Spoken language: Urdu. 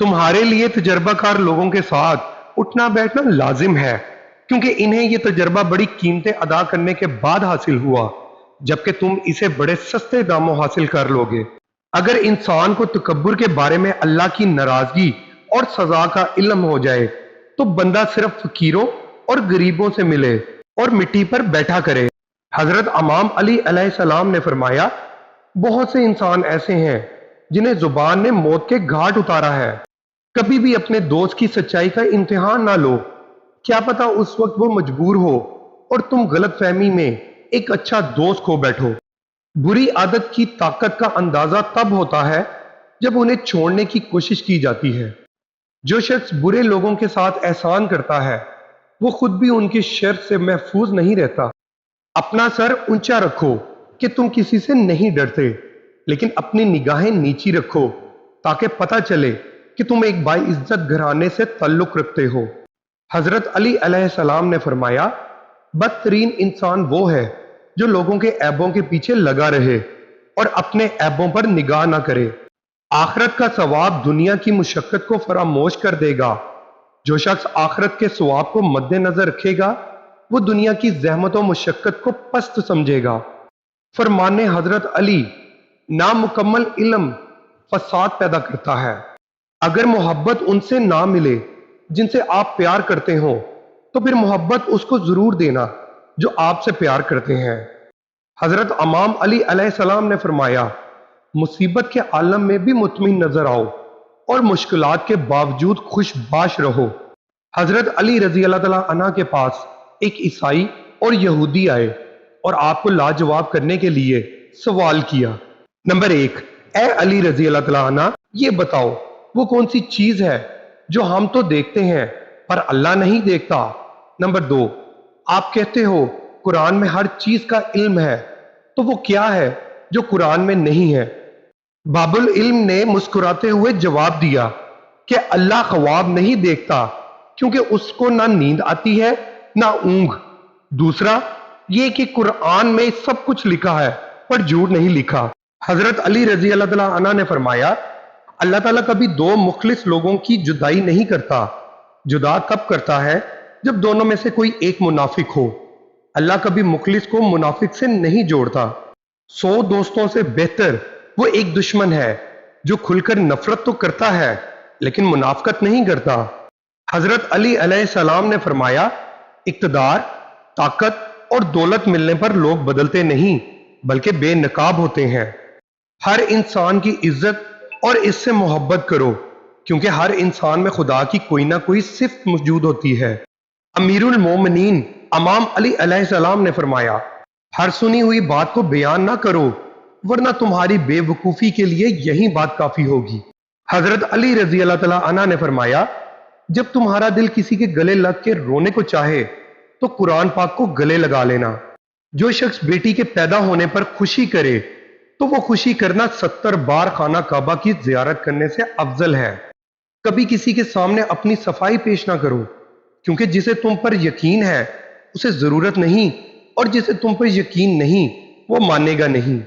تمہارے لیے تجربہ کار لوگوں کے ساتھ اٹھنا بیٹھنا لازم ہے، کیونکہ انہیں یہ تجربہ بڑی قیمتیں ادا کرنے کے بعد حاصل ہوا، جبکہ تم اسے بڑے سستے داموں حاصل کر لوگے۔ اگر انسان کو تکبر کے بارے میں اللہ کی ناراضگی اور سزا کا علم ہو جائے تو بندہ صرف فقیروں اور غریبوں سے ملے اور مٹی پر بیٹھا کرے۔ حضرت امام علی علیہ السلام نے فرمایا، بہت سے انسان ایسے ہیں جنہیں زبان نے موت کے گھاٹ اتارا ہے۔ کبھی بھی اپنے دوست کی سچائی کا امتحان نہ لو، کیا پتا اس وقت وہ مجبور ہو اور تم غلط فہمی میں ایک اچھا دوست کھو بیٹھو۔ بری عادت کی طاقت کا اندازہ تب ہوتا ہے جب انہیں چھوڑنے کی کوشش کی جاتی ہے۔ جو شخص برے لوگوں کے ساتھ احسان کرتا ہے وہ خود بھی ان کی شر سے محفوظ نہیں رہتا۔ اپنا سر اونچا رکھو کہ تم کسی سے نہیں ڈرتے، لیکن اپنی نگاہیں نیچی رکھو تاکہ پتہ چلے کہ تم ایک باعزت گھرانے سے تعلق رکھتے ہو۔ حضرت علی علیہ السلام نے فرمایا، بدترین انسان وہ ہے جو لوگوں کے عیبوں کے پیچھے لگا رہے اور اپنے عیبوں پر نگاہ نہ کرے۔ آخرت کا ثواب دنیا کی مشقت کو فراموش کر دے گا۔ جو شخص آخرت کے ثواب کو مد نظر رکھے گا وہ دنیا کی زحمت و مشقت کو پست سمجھے گا۔ فرمان حضرت علی، نامکمل علم فساد پیدا کرتا ہے۔ اگر محبت ان سے نہ ملے جن سے آپ پیار کرتے ہوں تو پھر محبت اس کو ضرور دینا جو آپ سے پیار کرتے ہیں۔ حضرت امام علی علیہ السلام نے فرمایا، مصیبت کے عالم میں بھی مطمئن نظر آؤ اور مشکلات کے باوجود خوش باش رہو۔ حضرت علی رضی اللہ تعالیٰ عنہ کے پاس ایک عیسائی اور یہودی آئے اور آپ کو لاجواب کرنے کے لیے سوال کیا۔ نمبر 1، اے علی رضی اللہ تعالیٰ عنہ، یہ بتاؤ وہ کون سی چیز ہے جو ہم تو دیکھتے ہیں پر اللہ نہیں دیکھتا؟ نمبر 2، آپ کہتے ہو قرآن میں ہر چیز کا علم ہے، تو وہ کیا ہے جو قرآن میں نہیں ہے؟ باب العلم نے مسکراتے ہوئے جواب دیا کہ اللہ خواب نہیں دیکھتا، کیونکہ اس کو نہ نیند آتی ہے نہ اونگ۔ دوسرا یہ کہ قرآن میں سب کچھ لکھا ہے پر جھوٹ نہیں لکھا۔ حضرت علی رضی اللہ تعالیٰ عنہ نے فرمایا، اللہ تعالیٰ کبھی دو مخلص لوگوں کی جدائی نہیں کرتا۔ جدا تب کرتا ہے جب دونوں میں سے کوئی ایک منافق ہو۔ اللہ کبھی مخلص کو منافق سے نہیں جوڑتا۔ 100 دوستوں سے بہتر وہ ایک دشمن ہے جو کھل کر نفرت تو کرتا ہے لیکن منافقت نہیں کرتا۔ حضرت علی علیہ السلام نے فرمایا، اقتدار، طاقت اور دولت ملنے پر لوگ بدلتے نہیں بلکہ بے نقاب ہوتے ہیں۔ ہر انسان کی عزت اور اس سے محبت کرو، کیونکہ ہر انسان میں خدا کی کوئی نہ کوئی صفت موجود ہوتی ہے۔ امیر المومنین امام علی علیہ السلام نے فرمایا، ہر سنی ہوئی بات کو بیان نہ کرو ورنہ تمہاری بے وقوفی کے لیے یہی بات کافی ہوگی۔ حضرت علی رضی اللہ تعالیٰ عنہ نے فرمایا، جب تمہارا دل کسی کے گلے لگ کے رونے کو چاہے تو قرآن پاک کو گلے لگا لینا۔ جو شخص بیٹی کے پیدا ہونے پر خوشی کرے تو وہ خوشی کرنا 70 بار خانہ کعبہ کی زیارت کرنے سے افضل ہے۔ کبھی کسی کے سامنے اپنی صفائی پیش نہ کرو، کیونکہ جسے تم پر یقین ہے اسے ضرورت نہیں، اور جسے تم پر یقین نہیں وہ مانے گا نہیں۔